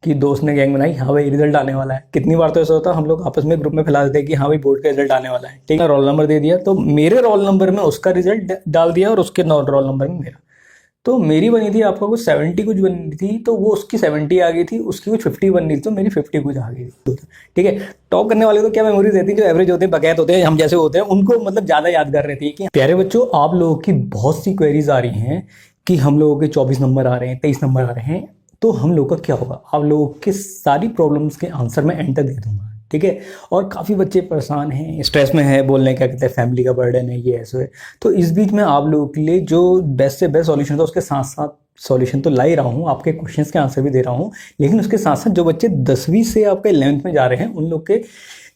कि दोस्त ने गैंग बनाई, हाँ भाई रिजल्ट आने वाला है। कितनी बार तो ऐसा होता है हम लोग आपस में ग्रुप में फैला देते हैं कि हाँ भाई बोर्ड का रिजल्ट आने वाला है, ठीक है। रोल नंबर दे दिया, तो मेरे रोल नंबर में उसका रिजल्ट डाल दिया और उसके रोल नंबर में मेरा। तो मेरी बनी थी आपका कुछ 70 कुछ बनी थी, तो वो उसकी 70 आ गई थी, उसकी कुछ 50 बननी थी, तो मेरी 50 कुछ आ गई थी, ठीक है। टॉप करने वाले को क्या मेमोरीज रहती है, जो एवरेज होते हैं, बकैत होते हैं, हम जैसे होते हैं, उनको मतलब ज़्यादा यादगार रहती है। कि प्यारे बच्चों, आप लोगों की बहुत सी क्वेरीज आ रही हैं कि हम लोगों के 24 नंबर आ रहे हैं, 23 नंबर आ रहे हैं, तो हम लोग का क्या होगा। आप लोगों के सारी प्रॉब्लम्स के आंसर मैं एंड तक दे दूंगा, ठीक है। और काफ़ी बच्चे परेशान हैं, स्ट्रेस में है, बोलने क्या कहते हैं, फैमिली का बर्डन है, ये ऐसे है। तो इस बीच में आप लोगों के लिए जो बेस्ट से बेस्ट सॉल्यूशन था, उसके साथ साथ सॉल्यूशन तो ला ही रहा हूँ, आपके क्वेश्चंस के आंसर भी दे रहा हूँ, लेकिन उसके साथ साथ जो बच्चे 10वीं से आपके 11th में जा रहे हैं, उन लोग के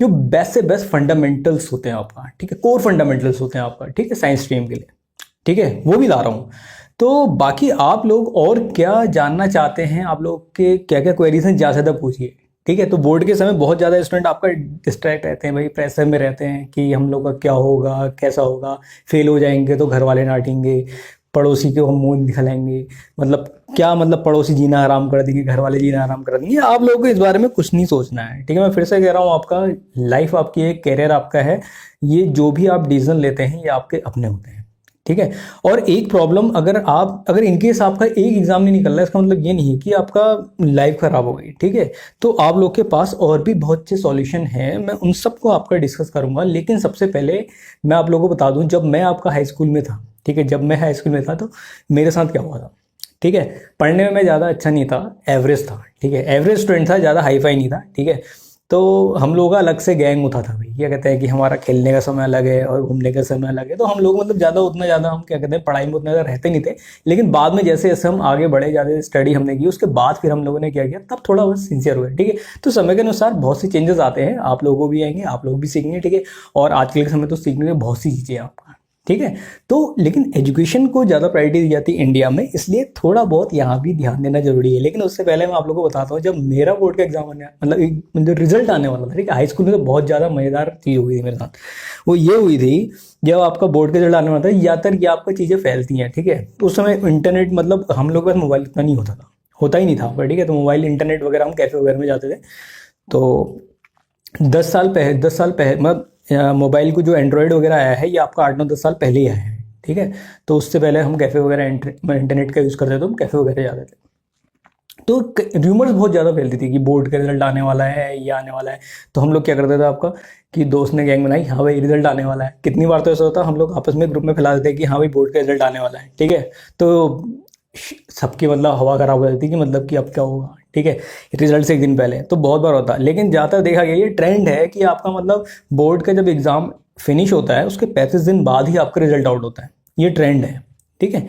जो बेस्ट से बेस्ट फंडामेंटल्स होते हैं आपका, ठीक है, कोर फंडामेंटल्स होते हैं आपका, ठीक है, साइंस स्ट्रीम के लिए, ठीक है, वो भी ला रहा हूँ। तो बाकी आप लोग और क्या जानना चाहते हैं, आप लोग के क्या क्या क्वेरीज हैं, ज़्यादा पूछिए, ठीक है। तो बोर्ड के समय बहुत ज़्यादा स्टूडेंट आपका डिस्ट्रैक्ट रहते हैं भाई, प्रेशर में रहते हैं कि हम लोग का क्या होगा, कैसा होगा, फेल हो जाएंगे तो घर वाले डांटेंगे, पड़ोसी को हम मुंह दिखलाएंगे, मतलब क्या, मतलब पड़ोसी जीना आराम कर देंगे, घर वाले जीना आराम कर देंगे। आप लोगों को इस बारे में कुछ नहीं सोचना है, ठीक है। मैं फिर से कह रहा हूँ, आपका लाइफ आपकी है, कैरियर आपका है, ये जो भी आप डिसीजन लेते हैं ये आपके अपने होते हैं, ठीक है। और एक प्रॉब्लम, अगर इनकेस आपका एक एग्जाम नहीं निकल रहा है, इसका मतलब ये नहीं है कि आपका लाइफ खराब हो गई, ठीक है। तो आप लोग के पास और भी बहुत से सॉल्यूशन हैं, मैं उन सबको आपका डिस्कस करूंगा। लेकिन सबसे पहले मैं आप लोगों को बता दूं, जब मैं आपका हाई स्कूल में था, ठीक है, जब मैं हाई स्कूल में था तो मेरे साथ क्या हुआ था, ठीक है। पढ़ने में मैं ज़्यादा अच्छा नहीं था, एवरेज था, ठीक है, एवरेज स्टूडेंट था, ज़्यादा हाई फाई नहीं था, ठीक है। तो हम लोगों का अलग से गैंग होता था भाई, क्या कहते हैं कि हमारा खेलने का समय अलग है और घूमने का समय अलग है। तो हम लोग मतलब ज़्यादा हम क्या कहते हैं, पढ़ाई में उतना ज़्यादा रहते नहीं थे। लेकिन बाद में जैसे जैसे हम आगे बढ़े, ज़्यादा स्टडी हमने की, उसके बाद फिर हम लोगों ने क्या किया, तब थोड़ा बस सिंसियर हुए, ठीक है। तो समय के अनुसार बहुत सी चेंजेस आते हैं, आप लोगों को भी आएंगे, आप लोग भी सीखेंगे, ठीक है। और आजकल के समय तो सीखने में बहुत सी चीज़ें हैं आपका, ठीक है। तो लेकिन एजुकेशन को ज़्यादा प्रायोरिटी दी जाती है इंडिया में, इसलिए थोड़ा बहुत यहाँ भी ध्यान देना जरूरी है। लेकिन उससे पहले मैं आप लोगों को बताता हूँ, जब मेरा बोर्ड का एग्जाम आने मतलब रिजल्ट आने वाला था, ठीक है, हाई स्कूल में, तो बहुत ज़्यादा मज़ेदार चीज़ हुई थी मेरे साथ। वो ये हुई थी, जब आपका बोर्ड का रिजल्ट आने वाला था, ज़्यादातर ये आपका चीज़ें फैलती हैं, ठीक है। उस समय इंटरनेट, मतलब हम लोग के पास मोबाइल इतना नहीं होता था, होता ही नहीं था, ठीक है। तो मोबाइल, इंटरनेट वगैरह, हम कैफे वगैरह में जाते थे। तो 10 साल पहले मतलब मोबाइल को जो एंड्रॉयड वगैरह आया है, ये आपका 8-9-10 साल पहले ही आया है, ठीक है। तो उससे पहले हम कैफ़े वगैरह इंटरनेट का यूज़ करते थे, तो हम कैफ़े वगैरह जाते थे। तो र्यूमर्स बहुत ज़्यादा फैलती थी कि बोर्ड का रिजल्ट आने वाला है, ये आने वाला है। तो हम लोग क्या करते थे आपका, कि दोस्त ने गैंग बनाई, हाँ भाई रिजल्ट आने वाला है। कितनी बार तो ऐसा होता है हम लोग आपस में ग्रुप में फैला देते हैं कि हाँ भाई बोर्ड का रिजल्ट आने वाला है, ठीक है। तो सबकी मतलब हवा खराब हो जाती है कि मतलब कि अब क्या होगा, ठीक है, रिजल्ट से एक दिन पहले। तो बहुत बार होता है, लेकिन ज़्यादातर देखा गया ये ट्रेंड है कि आपका मतलब बोर्ड का जब एग्ज़ाम फिनिश होता है, उसके 35 दिन बाद ही आपका रिजल्ट आउट होता है, ये ट्रेंड है, ठीक है।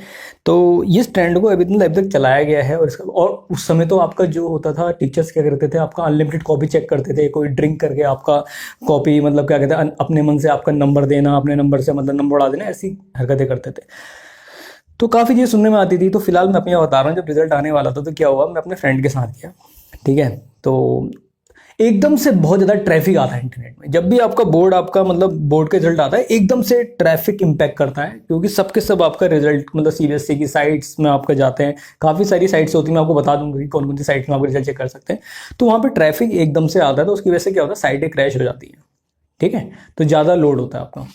तो इस ट्रेंड को अभी तक चलाया गया है। और उस समय तो आपका जो होता था, टीचर्स क्या करते थे, आपका अनलिमिटेड कॉपी चेक करते थे, कोई ड्रिंक करके आपका कॉपी, मतलब क्या कहते हैं, अपने मन से आपका नंबर देना, अपने नंबर से मतलब नंबर उड़ा देना, ऐसी हरकतें करते थे। तो काफ़ी चीज़ सुनने में आती थी। तो फिलहाल मैं अपनी बता रहा हूँ, जब रिजल्ट आने वाला था तो क्या हुआ, मैं अपने फ्रेंड के साथ गया, ठीक है। तो एकदम से बहुत ज़्यादा ट्रैफिक आता है इंटरनेट में, जब भी आपका बोर्ड, आपका मतलब बोर्ड का रिजल्ट आता है, एकदम से ट्रैफिक इम्पैक्ट करता है, क्योंकि सबके सब आपका रिजल्ट मतलब सीबीएसई की साइट्स में आपका जाते हैं। काफ़ी सारी साइट्स होती हैं, मैं आपको बता दूंगा कि कौन कौन सी साइट्स में आप रिजल्ट चेक कर सकते हैं। तो वहाँ पर ट्रैफिक एकदम से आता है, तो उसकी वजह से क्या होता है, साइटें क्रैश हो जाती हैं, ठीक है। तो ज़्यादा लोड होता है आपका।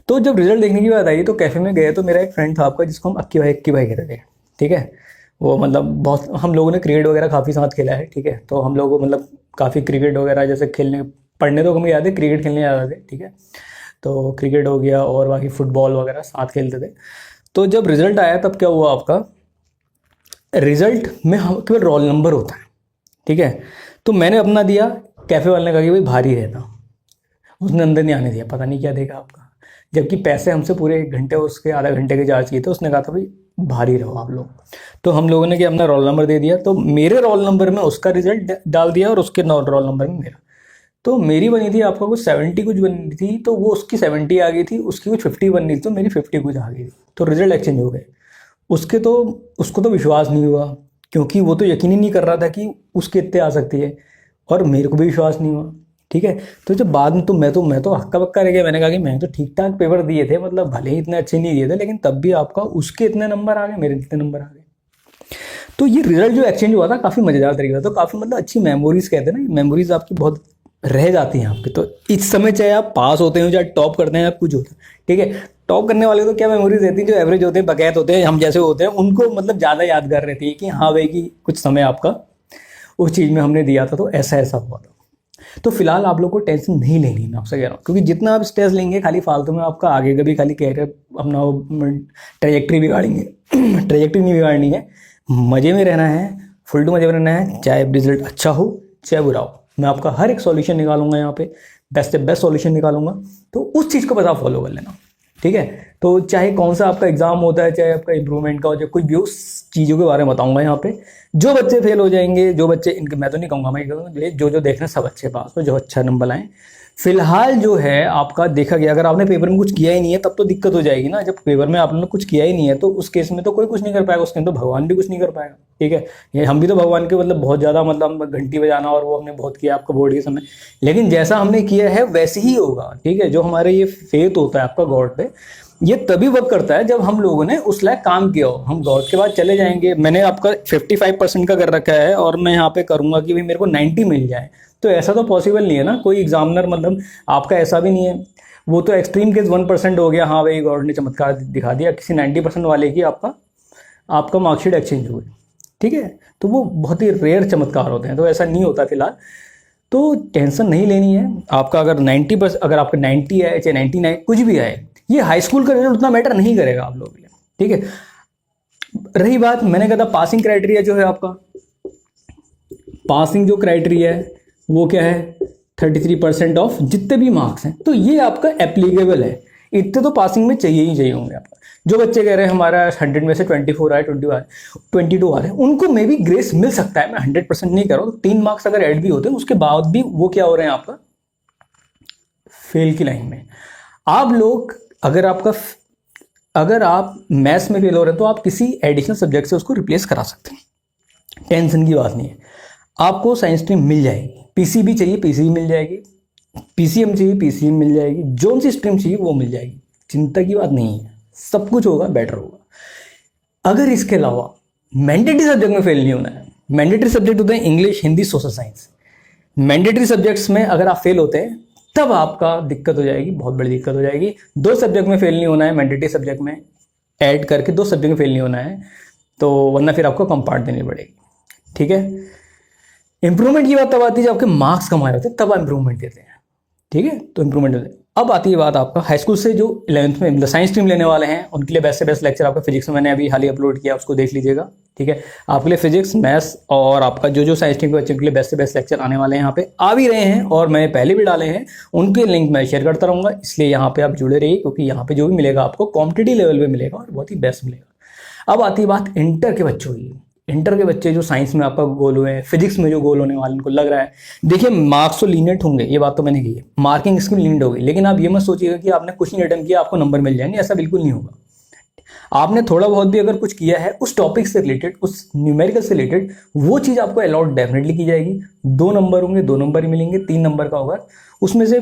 तो जब रिजल्ट देखने की बात आई, तो कैफे में गए, तो मेरा एक फ्रेंड था आपका, जिसको हम अक्की भाई कहते थे, ठीक है। वो मतलब बहुत, हम लोगों ने क्रिकेट वगैरह काफ़ी साथ खेला है, ठीक है। तो हम लोग मतलब काफ़ी क्रिकेट वगैरह जैसे खेलने, पढ़ने तो हमें याद है, क्रिकेट खेलने जाते थे, ठीक है। तो क्रिकेट हो गया, और बाकी फुटबॉल वगैरह साथ खेलते थे। तो जब रिजल्ट आया, तब क्या हुआ, आपका रिजल्ट में हम केवल रोल नंबर होता है, ठीक है। तो मैंने अपना दिया, कैफे वाले ने कहा कि भाई भारी रहना, उसने अंदर नहीं आने दिया, पता नहीं क्या देखा आपका। जबकि पैसे हमसे पूरे 1 घंटे, उसके आधा घंटे के चार्ज किए थे, उसने कहा था भाई भारी रहो आप लोग। तो हम लोगों ने क्या, अपना रोल नंबर दे दिया, तो मेरे रोल नंबर में उसका रिजल्ट डाल दिया और उसके रोल नंबर में मेरा। तो मेरी बनी थी आपका कुछ 70 कुछ बनी थी, तो वो उसकी 70 आ गई थी, उसकी कुछ 50 बननी थी, तो मेरी 50 कुछ आ गई थी। तो रिजल्ट एक्सचेंज हो गए। उसके तो उसको तो विश्वास नहीं हुआ, क्योंकि वो तो यकीन ही नहीं कर रहा था कि उसके इतने आ सकती है, और मेरे को भी विश्वास नहीं हुआ, ठीक है। तो जब बाद में, तो मैं तो हक्का बक्का रह गया। मैंने कहा कि मैं तो ठीक ठाक पेपर दिए थे, मतलब भले ही इतने अच्छे नहीं दिए थे, लेकिन तब भी आपका उसके इतने नंबर आ गए, मेरे इतने नंबर आ गए। तो ये रिजल्ट जो एक्सचेंज हुआ था काफ़ी मज़ेदार तरीका था, तो काफ़ी मतलब अच्छी मेमोरीज कहते हैं ना, मेमोरीज आपकी बहुत रह जाती हैं आपकी। तो इस समय चाहे आप पास होते हो, चाहे टॉप करते हैं, या कुछ होता है, ठीक है। टॉप करने वाले तो क्या मेमोरीज रहती है, जो एवरेज होते हैं, बकैत होते हैं, हम जैसे होते हैं, उनको मतलब ज़्यादा यादगार रहती है कि हाँ भाई कि कुछ समय आपका उस चीज़ में हमने दिया था, तो ऐसा ऐसा हुआ था। तो फिलहाल आप लोग को टेंशन नहीं लेनी, मैं आपसे कह रहा हूँ, क्योंकि जितना आप स्ट्रेस लेंगे खाली फालतू में आपका आगे का भी खाली कैरियर अपना ट्रेजेक्ट्री बिगाड़ेंगे। ट्रेजेक्ट्री नहीं बिगाड़नी है, मज़े में रहना है, फुल टू मज़े में रहना है, चाहे रिजल्ट अच्छा हो चाहे बुरा हो। मैं आपका हर एक सॉल्यूशन निकालूंगा यहाँ पे, बेस्ट से बेस्ट सॉल्यूशन निकालूंगा, तो उस चीज़ को बस आप फॉलो कर लेना, ठीक है। तो चाहे कौन सा आपका एग्जाम होता है, चाहे आपका इंप्रूवमेंट का हो, चाहे कुछ भी, उस चीज़ों के बारे में बताऊंगा यहाँ पे। जो बच्चे फेल हो जाएंगे, जो बच्चे इनके, मैं तो नहीं कहूँगा, मैं जो देख रहे हैं सब अच्छे पास हो, जो अच्छा नंबर लाएं। फिलहाल जो है आपका देखा गया, अगर आपने पेपर में कुछ किया ही नहीं है तब तो दिक्कत हो जाएगी ना। जब पेपर में आपने कुछ किया ही नहीं है तो उस केस में तो कोई कुछ नहीं कर पाएगा, उसके अंदर तो भगवान भी कुछ नहीं कर पाएगा, ठीक है। ये हम भी तो भगवान के मतलब बहुत ज़्यादा मतलब घंटी बजाना और वो हमने बहुत किया आपका बोर्ड के समय, लेकिन जैसा हमने किया है वैसे ही होगा, ठीक है। जो हमारे ये फेथ होता है आपका गॉड पे, ये तभी वर्क करता है जब हम लोगों ने उस लायक काम किया हो। हम गॉड के बाद चले जाएंगे, मैंने आपका 55% का कर रखा है और मैं यहाँ पे करूँगा कि भाई मेरे को 90 मिल जाए, तो ऐसा तो पॉसिबल नहीं है ना। कोई एग्जामिनर मतलब आपका ऐसा भी नहीं है, वो तो एक्सट्रीम केस 1% हो गया, हाँ भाई गॉड ने चमत्कार दिखा दिया, किसी 90% वाले की आपका मार्कशीट एक्सचेंज हुई, ठीक है। तो वो बहुत ही रेयर चमत्कार होते हैं, तो ऐसा नहीं होता फिलहाल। तो टेंशन नहीं लेनी है आपका। अगर 90%, अगर आपका 90 आए चाहे 99 कुछ भी आए, ये हाई स्कूल का रिजल्ट उतना मैटर नहीं करेगा आप लोगों के लिए, ठीक है। रही बात, मैंने कहा था पासिंग क्राइटेरिया जो है आपका, पासिंग जो क्राइटेरिया है वो क्या है, 33% ऑफ जितने भी मार्क्स हैं, तो ये आपका एप्लीकेबल है। इतने तो पासिंग में चाहिए ही चाहिए होंगे आपका। जो बच्चे कह रहे हैं हमारा 100 में से 24 आए, 22 आ रहे हैं, उनको मे भी ग्रेस मिल सकता है। मैं 100% नहीं कर रहा हूँ, तो 3 मार्क्स अगर ऐड भी होते हैं उसके बाद भी वो क्या हो रहे हैं आपका फेल की लाइन में। आप लोग अगर आप मैथ्स में फेल हो रहे हैं तो आप किसी एडिशनल सब्जेक्ट से उसको रिप्लेस करा सकते हैं, टेंशन की बात नहीं है। आपको साइंस स्ट्रीम मिल जाएगी, पीसीबी चाहिए पीसीबी मिल जाएगी, पीसीएम चाहिए पीसीएम मिल जाएगी, जोन सी स्ट्रीम चाहिए वो मिल जाएगी, चिंता की बात नहीं है, सब कुछ होगा, बेटर होगा। अगर इसके अलावा मैंडेटरी सब्जेक्ट में फेल नहीं होना है। मैंडेटरी सब्जेक्ट होते हैं English, Hindi, social science. Mandatory subjects में अगर आप फेल होते हैं तब आपका दिक्कत हो जाएगी, बहुत बड़ी दिक्कत हो जाएगी। 2 सब्जेक्ट में फेल नहीं होना है, मैंडेटरी सब्जेक्ट में ऐड करके 2 सब्जेक्ट में फेल नहीं होना है, तो वरना फिर आपको कम पार्ट देनी पड़ेगी, ठीक है। इंप्रूवमेंट की बात तब आती है जब आपके मार्क्स कम आए होते हैं, तब आप इंप्रूवमेंट देते हैं, ठीक है। तो इंप्रूवमेंट देते हैं। अब आती है बात आपका हाई स्कूल से जो 11th में मतलब साइंस स्ट्रीम लेने वाले हैं, उनके लिए बेस्ट से बेस्ट लेक्चर आपका फिजिक्स में मैंने अभी हाल ही अपलोड किया, उसको देख लीजिएगा, ठीक है। आपके लिए फिजिक्स, मैथ्स और आपका जो साइंस स्ट्रीम के बच्चों के लिए बेस्ट से बेस्ट लेक्चर आने वाले हैं, यहाँ पे आ भी रहे हैं और मैंने पहले भी डाले हैं, उनके लिंक मैं शेयर करता रहूँगा। इसलिए यहाँ पे आप जुड़े रहिए, क्योंकि यहाँ पे जो भी मिलेगा आपको कॉम्पिटिटिव लेवल पे मिलेगा और बहुत ही बेस्ट मिलेगा। अब आती है बात इंटर के बच्चों की। इंटर के बच्चे जो साइंस में आपका गोल हुए हैं, फिजिक्स में जो गोल होने वाले उनको लग रहा है, देखिए मार्क्स तो लीनियट होंगे, ये बात तो मैंने की है, मार्किंग स्कीम लीनियट होगी, लेकिन आप ये मत सोचिएगा कि आपने कुछ नहीं अटेम्प्ट किया आपको नंबर मिल जाएंगे, ऐसा बिल्कुल नहीं होगा। आपने थोड़ा बहुत भी अगर कुछ किया है उस टॉपिक से रिलेटेड, उस न्यूमेरिकल से रिलेटेड, वो चीज़ आपको अलॉट डेफिनेटली की जाएगी। 2 नंबर होंगे, 2 नंबर ही मिलेंगे, 3 नंबर का होगा, उसमें से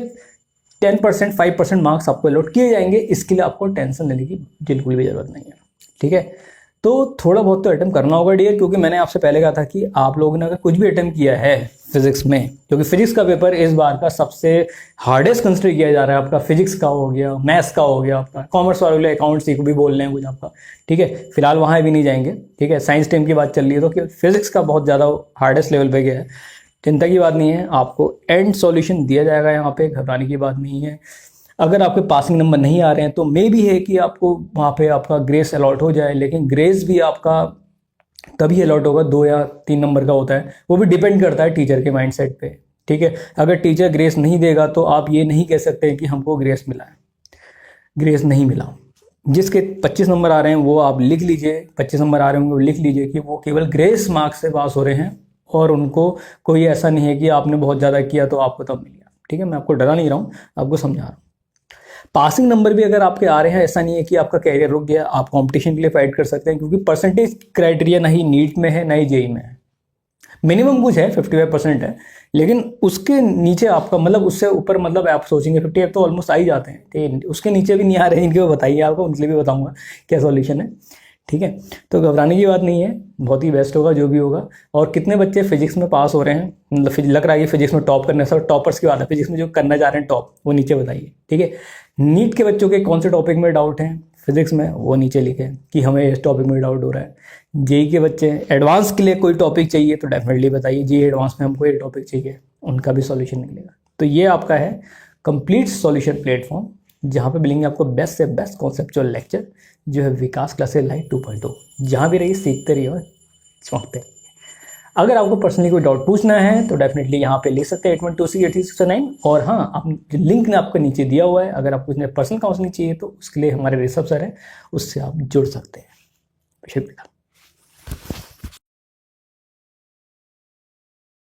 10% 5% मार्क्स आपको अलॉट किए जाएंगे। इसके लिए आपको टेंशन लेने की बिल्कुल भी जरूरत नहीं है, ठीक है। तो थोड़ा बहुत तो अटेम्प्ट करना होगा डियर, क्योंकि मैंने आपसे पहले कहा था कि आप लोगों ने अगर कुछ भी अटेम्प्ट किया है फिजिक्स में, क्योंकि फिजिक्स का पेपर इस बार का सबसे हार्डेस्ट कंसिडर किया जा रहा है। आपका फिजिक्स का हो गया, मैथ्स का हो गया, आपका कॉमर्स वाले अकाउंट्स को भी बोल रहे हैं कुछ आपका, ठीक है। फिलहाल वहाँ भी नहीं जाएंगे, ठीक है। साइंस स्ट्रीम की बात चल रही है तो फिजिक्स का बहुत ज़्यादा हार्डेस्ट लेवल पे गया है, चिंता की बात नहीं है, आपको एंड सॉल्यूशन दिया जाएगा, यहाँ पे घबराने की बात नहीं है। अगर आपके पासिंग नंबर नहीं आ रहे हैं तो मे भी है कि आपको वहाँ पे आपका ग्रेस अलॉट हो जाए, लेकिन ग्रेस भी आपका तभी अलॉट होगा 2 या 3 नंबर का होता है, वो भी डिपेंड करता है टीचर के माइंडसेट पे, ठीक है। अगर टीचर ग्रेस नहीं देगा तो आप ये नहीं कह सकते कि हमको ग्रेस मिला है, ग्रेस नहीं मिला। जिसके 25 नंबर आ रहे हैं वो आप लिख लीजिए, 25 नंबर आ रहे होंगे वो लिख लीजिए कि वो केवल ग्रेस मार्क्स से पास हो रहे हैं, और उनको कोई ऐसा नहीं है कि आपने बहुत ज़्यादा किया तो आपको तब मिल गया, ठीक है। मैं आपको डरा नहीं रहा हूँ, आपको समझा रहा हूँ। पासिंग नंबर भी अगर आपके आ रहे हैं, ऐसा नहीं है कि आपका कैरियर रुक गया, आप कंपटीशन के लिए फाइट कर सकते हैं, क्योंकि परसेंटेज क्राइटेरिया ना ही नीट में है ना ही जेई में है। मिनिमम कुछ है 55% है, लेकिन उसके नीचे आपका मतलब उससे ऊपर मतलब आप सोचेंगे 58 तो ऑलमोस्ट आ ही जाते हैं, ठीक है। उसके नीचे भी नहीं आ रहे हैं, इनके बताइए, आपको उनके लिए भी बताऊंगा क्या सॉल्यूशन है, ठीक है, तो घबराने की बात नहीं है, बहुत ही बेस्ट होगा जो भी होगा। और कितने बच्चे फिजिक्स में पास हो रहे हैं, मतलब लग रहा है कि फिजिक्स में टॉप करने से, टॉपर्स की बात है, फिजिक्स में जो करना चाह रहे हैं टॉप, वो नीचे बताइए। ठीक है, नीट के बच्चों के कौन से टॉपिक में डाउट हैं फिजिक्स में, वो नीचे लिखे कि हमें इस टॉपिक में डाउट हो रहा है। जेई के बच्चे एडवांस के लिए कोई टॉपिक चाहिए तो डेफिनेटली बताइए, जेई एडवांस में हमको ये टॉपिक चाहिए, उनका भी सॉल्यूशन निकलेगा। तो ये आपका है कंप्लीट सॉल्यूशन प्लेटफॉर्म, जहाँ पे मिलेंगे आपको बेस्ट से बेस्ट कॉन्सेप्चुअल लेक्चर, जो है विकास क्लासेस लाइव 2.0। जहाँ भी रहिए सीखते रहिए और चमकते रहिए। अगर आपको पर्सनली कोई डाउट पूछना है तो डेफिनेटली यहाँ पे ले सकते हैं 81268369। और हाँ, आप लिंक ने आपको नीचे दिया हुआ है, अगर आपको पर्सनल काउंसलिंग चाहिए तो उसके लिए हमारे ऋषभ सर है, उससे आप जुड़ सकते हैं। शुक्रिया।